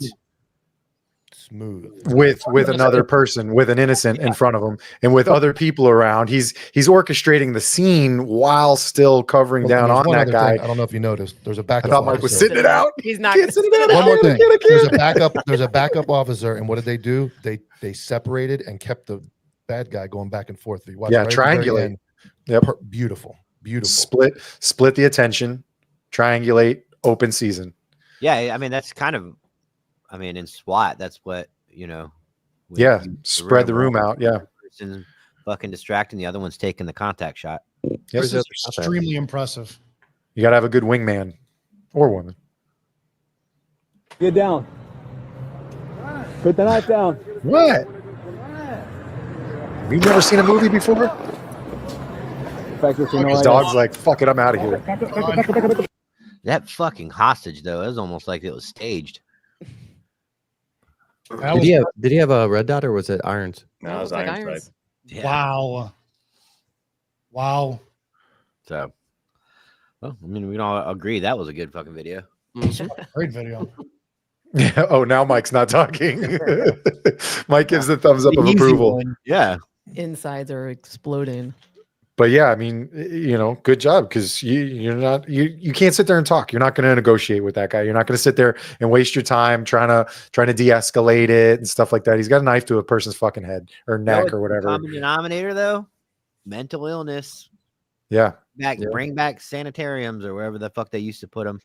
Smooth. with another person, with an innocent in front of him, and with other people around. He's orchestrating the scene while still covering Well, down there's on one that other guy. thing. I don't know if you noticed. There's a I backup. thought Mike was officer. sitting it out. He's not. Can't sit it out. One more thing. Get it, There's a kid. backup. There's a backup officer, and what did they do? They separated and kept the bad guy going back and forth. If you watch Yeah, right at the very triangulate. end, Yep. Beautiful. Split the attention, triangulate, open season. Yeah, I mean that's kind of, I mean in SWAT that's what we Yeah, use spread the room out. Yeah. Person fucking distracting, the other one's taking the contact shot. Yes, This is extremely impressive. you got to have a good wingman or woman. Get down. Put the knife down. What? You've never seen a movie before? Texas, you know, His dog's like, fuck it, I'm out of here. That fucking hostage though, it was almost like it was staged. Did he have a red dot or was it irons? No, it was like Irons. irons. Yeah. Wow. Wow. So, well, I mean, we all agree that was a good fucking video. Great video. Yeah. Oh, now Mike's not talking. Mike gives the thumbs up of Easy approval. one. Yeah. Insides are exploding. But yeah, I mean, good job, because you can't sit there and talk. You're not going to negotiate with that guy. You're not going to sit there and waste your time trying to de-escalate it and stuff like that. He's got a knife to a person's fucking head or neck or whatever. Common denominator though, mental illness. Yeah. Bring back sanitariums or wherever the fuck they used to put them.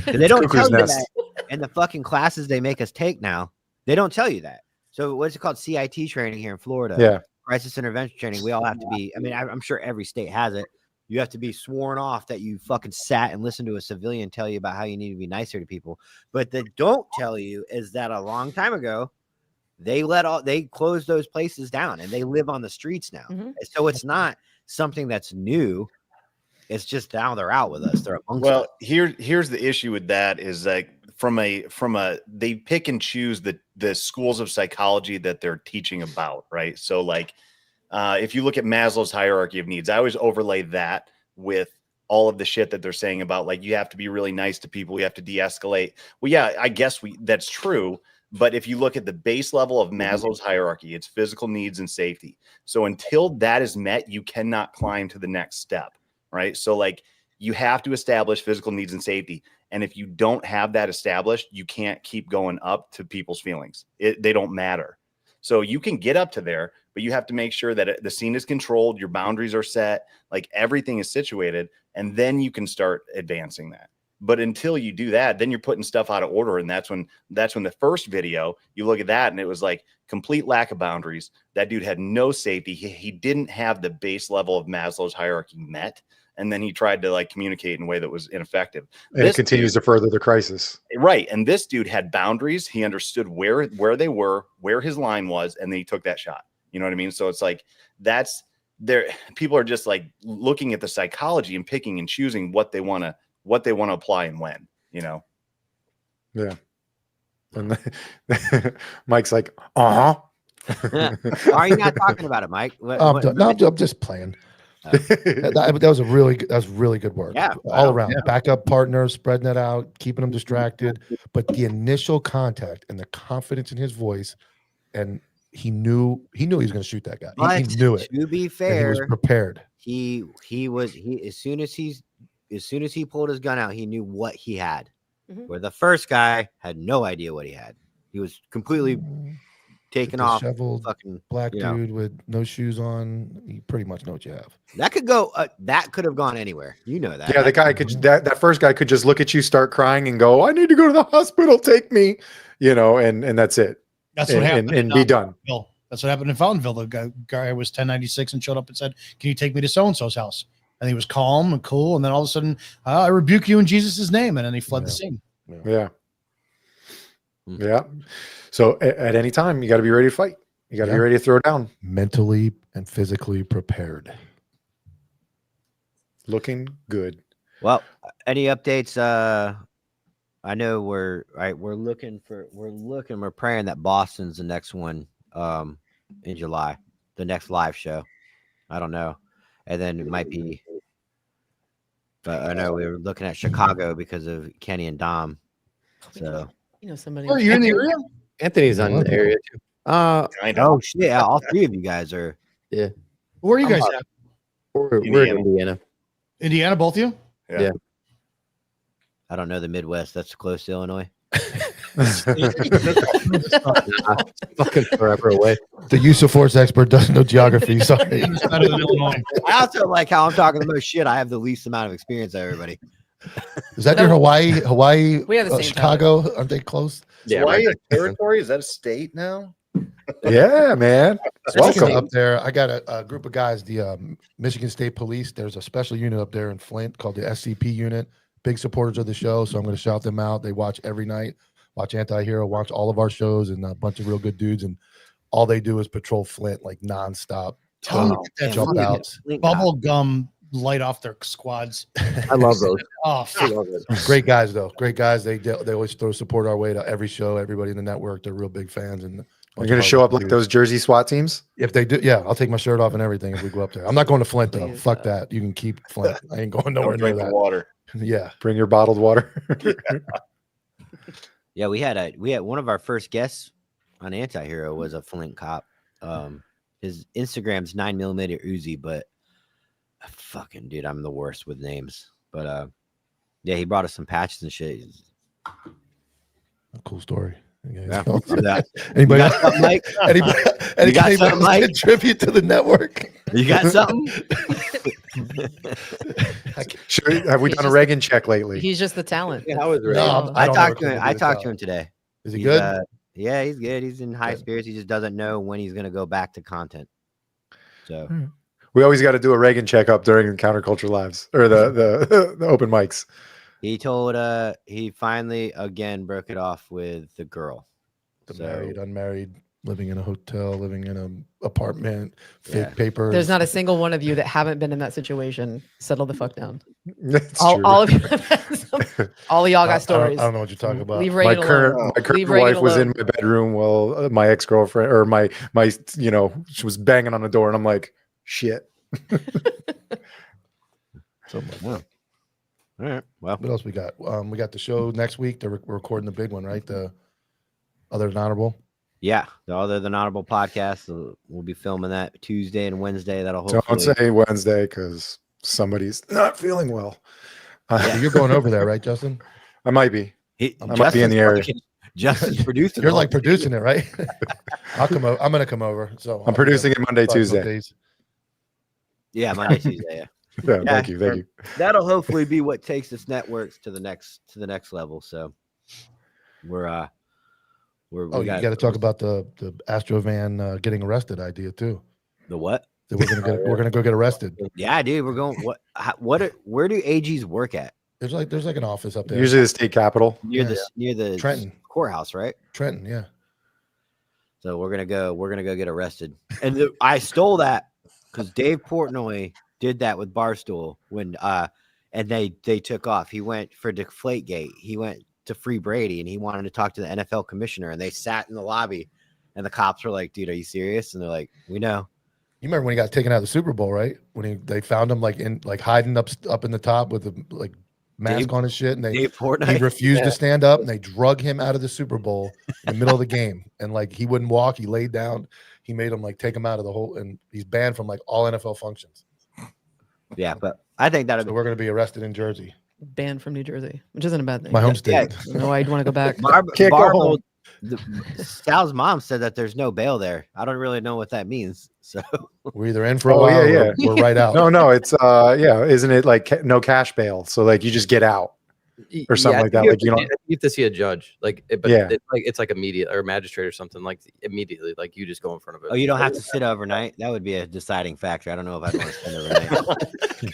They don't Cuckoo's tell you nest. that in the fucking classes they make us take now. They don't tell you that. So what's it called? CIT training here in Florida. Yeah. Crisis intervention training. We all have to be. I mean, I'm sure every state has it. You have to be sworn off that you fucking sat and listened to a civilian tell you about how you need to be nicer to people. But they don't tell you is that a long time ago, they closed those places down and they live on the streets now. So it's not something that's new. It's just now they're out with us. They're amongst us. Here's the issue with that is like from a they pick and choose the schools of psychology that they're teaching about, right? So like if you look at Maslow's hierarchy of needs, I always overlay that with all of the shit that they're saying about like you have to be really nice to people, you have to de-escalate. Well, yeah, I guess that's true. But if you look at the base level of Maslow's hierarchy, it's physical needs and safety. So until that is met, you cannot climb to the next step, right? So like you have to establish physical needs and safety. And if you don't have that established, you can't keep going up to people's feelings. They don't matter. So you can get up to there, but you have to make sure that the scene is controlled, your boundaries are set, like everything is situated, and then you can start advancing that. But until you do that, then you're putting stuff out of order. And that's when the first video, you look at that and it was like complete lack of boundaries. That dude had no safety. He didn't have the base level of Maslow's hierarchy met. And then he tried to like communicate in a way that was ineffective. And it continues to further the crisis. Right. And this dude had boundaries. He understood where they were, where his line was, and then he took that shot. You know what I mean? So it's like that's there. People are just like looking at the psychology and picking and choosing what they want to apply and when, you know? Yeah. And Mike's like, Why are you not talking about it, Mike? I'm just playing. That was really good work. Yeah, all around. Backup partners, spreading that out, keeping them distracted. But the initial contact and the confidence in his voice, and he knew he was going to shoot that guy. But He knew it. to be And he fair, was prepared. he as soon as he pulled his gun out, he knew what he had. Where the first guy had no idea what he had. He was completely taken off. Disheveled Fucking black you know. dude with no shoes on. You pretty much know what you have. That could go. That could have gone anywhere. You know that. Yeah, the guy could that first guy could just look at you, start crying, and go, "I need to go to the hospital. Take me," and that's it. That's what happened. and be done. Fountainville. That's what happened in Fountainville. The guy was 1096 and showed up and said, "Can you take me to so and so's house?" And he was calm and cool. And then all of a sudden, I rebuke you in Jesus' name. And then he fled the scene. Yeah. Yeah. So at any time, you got to be ready to fight. You got to be ready to throw down. Mentally and physically prepared. Looking good. Well, any updates? I know we're praying that Boston's the next one in July, the next live show. I don't know. And then it might be, but I know we were looking at Chicago because of Kenny and Dom. So somebody. Are you in the area? Anthony's on the area too. Oh shit! Yeah, all three of you guys are. Yeah. Where are you guys at? We're in Indiana. Indiana, both of you? Yeah. I don't know the Midwest. That's close to Illinois. Fucking forever away. The use of force expert doesn't know geography. Sorry. I also like how I'm talking the most shit. I have the least amount of experience of everybody. Is that your Hawaii? We have the same Chicago? Aren't they close? Yeah, Hawaii a territory? Is that a state now? Yeah, man. Welcome up there. I got a group of guys, the Michigan State Police. There's a special unit up there in Flint called the SCP unit. Big supporters of the show, so I'm going to shout them out. They watch every night, watch Anti-Hero, watch all of our shows, and a bunch of real good dudes. And all they do is patrol Flint like nonstop. Tell them to get that jump outs. bubble gum light off their squads. I love those. Oh, fuck. Great guys, though. Great guys. They always throw support our way to every show. Everybody in the network, they're real big fans. And You're going to show up like those Jersey SWAT teams? If they do, yeah, I'll take my shirt off and everything if we go up there. I'm not going to Flint though. Fuck that. You can keep Flint. I ain't going nowhere near Drink the that. water. Yeah. Bring your bottled water. Yeah, we had one of our first guests on Anti-Hero was a Flint cop. His Instagram's 9mm Uzi, but fucking dude, I'm the worst with names. But yeah, he brought us some patches and shit. A cool story. Yeah. Anybody got something, Mike? Anybody contribute to the network? You got something? Have we done a Reagan check lately? He's just the talent. Yeah, how is Reagan? No, I talked to him. I talked to him today. Is he good? Yeah, he's good. He's in high spirits. He just doesn't know when he's going to go back to content. So We always got to do a Reagan checkup during Counterculture Lives or the open mics. he told he finally again broke it off with the girl. The married, unmarried, living in a hotel, living in an apartment, fake papers. There's not a single one of you that haven't been in that situation. Settle the fuck down. That's All true. of you, all of y'all got stories. I don't know what you're talking about. Leave my Reagan current alone. Leave Reagan wife was in alone. my bedroom while my ex-girlfriend or my she was banging on the door, and I'm like, shit. Something like that. All right. Well, What else we got? We got the show next week. We're recording the big one, right? The Other Than Honorable. yeah, the Other Than Honorable podcast. We'll be filming that Tuesday and Wednesday. That'll Don't hopefully. say Wednesday because somebody's not feeling well. You're going over there, right, Justin? I might be. He, I might be in the area. Justin's producing. You're the like whole thing. producing it, right? I'll come over. I'm gonna come over. So I'm producing it Monday, 5 Tuesday. days. Yeah, Monday, Tuesday. Yeah. Yeah, thank you. That'll hopefully be what takes this networks to the next level. So we're Oh, you got to talk about the Astrovan getting arrested idea too. the what? That we're gonna go get arrested. Yeah, dude, we're going. Where do AGs work at? There's like an office up there. Usually the state capitol. Near the Trenton courthouse, right? Trenton, yeah. So we're gonna go get arrested. And I stole that because Dave Portnoy did that with Barstool when and they took off. He went for Deflategate. He went to Free Brady and he wanted to talk to the NFL commissioner, and they sat in the lobby and the cops were like, dude, are you serious? And they're like, we know. You remember when he got taken out of the Super Bowl, right? When they found him like hiding up in the top with mask on his shit, and Dave he Fortnite? refused Yeah. to stand up, and they drug him out of the Super Bowl in the middle of the game, and like he wouldn't walk, he laid down. He made him like take him out of the whole, and he's banned from like all NFL functions. Yeah, but I think that'll So we're going to be arrested in Jersey, Banned from New Jersey, which isn't a bad thing. my home state. Yeah. I don't know why you'd want to go back. Can't go home. Sal's mom said that there's no bail there. I don't really know what that means. So We're either in for a Oh, while, yeah, or we're right out. No, it's yeah, isn't it like no cash bail? So like you just get out or something I like think that. Like you have don't. to- you have to see a judge, like, but Yeah. it's like immediate or a magistrate or something, like immediately, like you just go in front of it. oh, you don't have to sit overnight. That would be a deciding factor. I don't know if I'd want to spend overnight.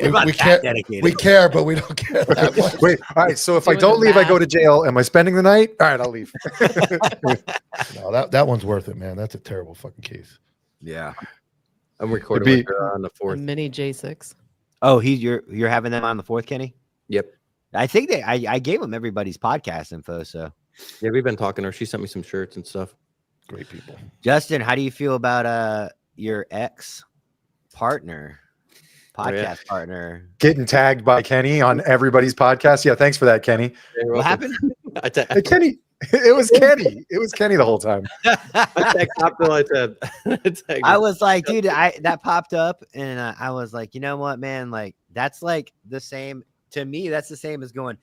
We, I'm not we that care, dedicated. we care, but we don't care that much. Wait, all right. So if I Doing the don't leave, I go math. to jail. Am I spending the night? All right, I'll leave. No, that one's worth it, man. That's a terrible fucking case. Yeah. I'm recording be- with her on the A 4th. mini J6. Oh, you're having them on the 4th, Kenny? Yep. I think I gave them everybody's podcast info. So Yeah, we've been talking to her. She sent me some shirts and stuff. Great people. Justin, how do you feel about your ex partner, podcast partner? Getting tagged by Kenny on everybody's podcast. Yeah, thanks for that, Kenny. What happened? Hey, Kenny. It was Kenny. It was Kenny the whole time. I was like, dude, that popped up, and I was like, you know what, man? Like, that's like the same to me. That's the same as going,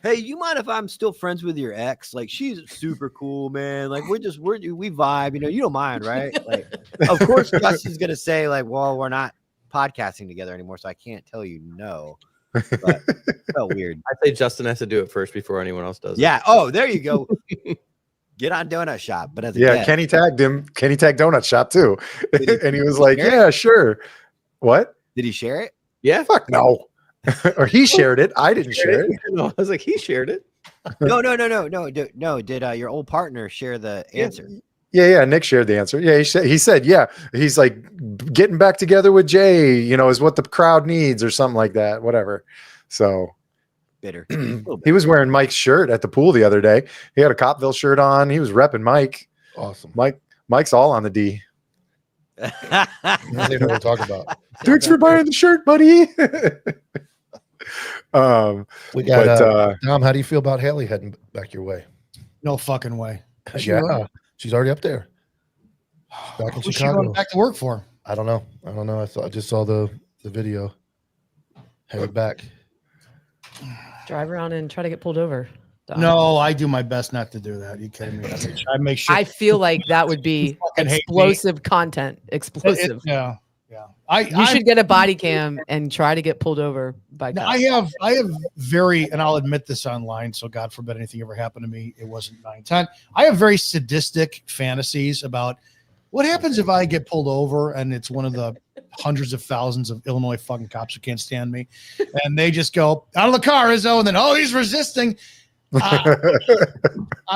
hey, you mind if I'm still friends with your ex? Like, she's super cool, man. Like, we vibe. You know, you don't mind, right? Like, of course, Justin's gonna say like, well, we're not podcasting together anymore, so I can't tell you no. But it felt weird. I say Justin has to do it first before anyone else does. Yeah. Oh, there you go. Get on Donut Shop. But as a Yeah, guest, Kenny tagged him. Kenny tagged Donut Shop too. And he was like, share it? yeah, sure. What? Did he share it? Yeah. Fuck no. Or he shared it. I didn't share it. No, I was like, he shared it. No. Did your old partner share the answer? Yeah. Nick shared the answer. Yeah, he said, yeah. He's like, getting back together with Jay, you know, is what the crowd needs or something like that. Whatever. So Bitter. he was wearing Mike's shirt at the pool the other day. He had a Copville shirt on. He was repping Mike. Awesome. Mike's all on the D. They know what we're talking about. Thanks for buying the shirt, buddy. We got but, Dom. How do you feel about Haley heading back your way? No fucking way. Yeah, she's already up there. She's back in Who's she Chicago. going back to work for? I don't know. I just saw the video. Headed back. Drive around and try to get pulled over. Dom. No, I do my best not to do that. You kidding me? I make sure. I feel like that would be fucking hate me. explosive content. Explosive. Yeah. You should get a body cam and try to get pulled over by cops. I have very, and I'll admit this online, so God forbid anything ever happened to me. It wasn't 9/10. I have very sadistic fantasies about what happens if I get pulled over and it's one of the hundreds of thousands of Illinois fucking cops who can't stand me, and they just go out of the car, Izzo, and then he's resisting. I'm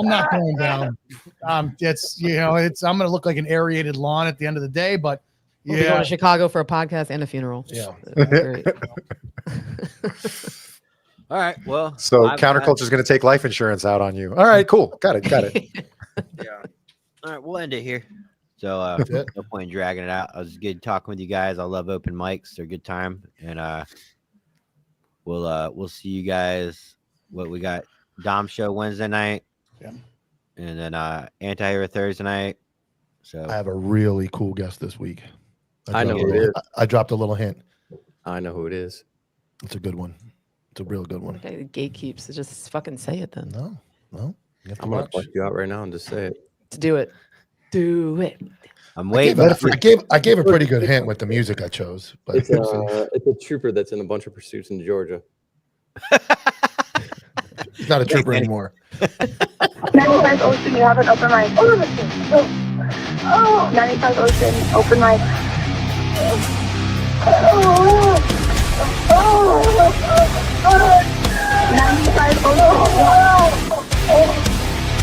not going down. I'm going to look like an aerated lawn at the end of the day, but. We'll be going to Chicago for a podcast and a funeral. Yeah. Great. All right. Well, So Counterculture is going to take life insurance out on you. All right, cool. Got it. Yeah. All right, we'll end it here. So no point in dragging it out. It was good talking with you guys. I love open mics. They're a good time. And we'll see you guys. What we got? Dom show Wednesday night. Yeah. And then anti-hero Thursday night. So I have a really cool guest this week. I know who it is. I dropped a little hint. I know who it is. It's a good one. It's a real good one. Okay, the gatekeeps. Just fucking say it then. No. I'm gonna bust you out right now and just say it. To do it. Do it. I'm I waiting. gave a pretty good hint with the music I chose. But It's a trooper that's in a bunch of pursuits in Georgia. he's not a trooper anymore. 95 Ocean, you have an open mic. Oh, 95 Ocean, open mic. Oh, 95 Ocean.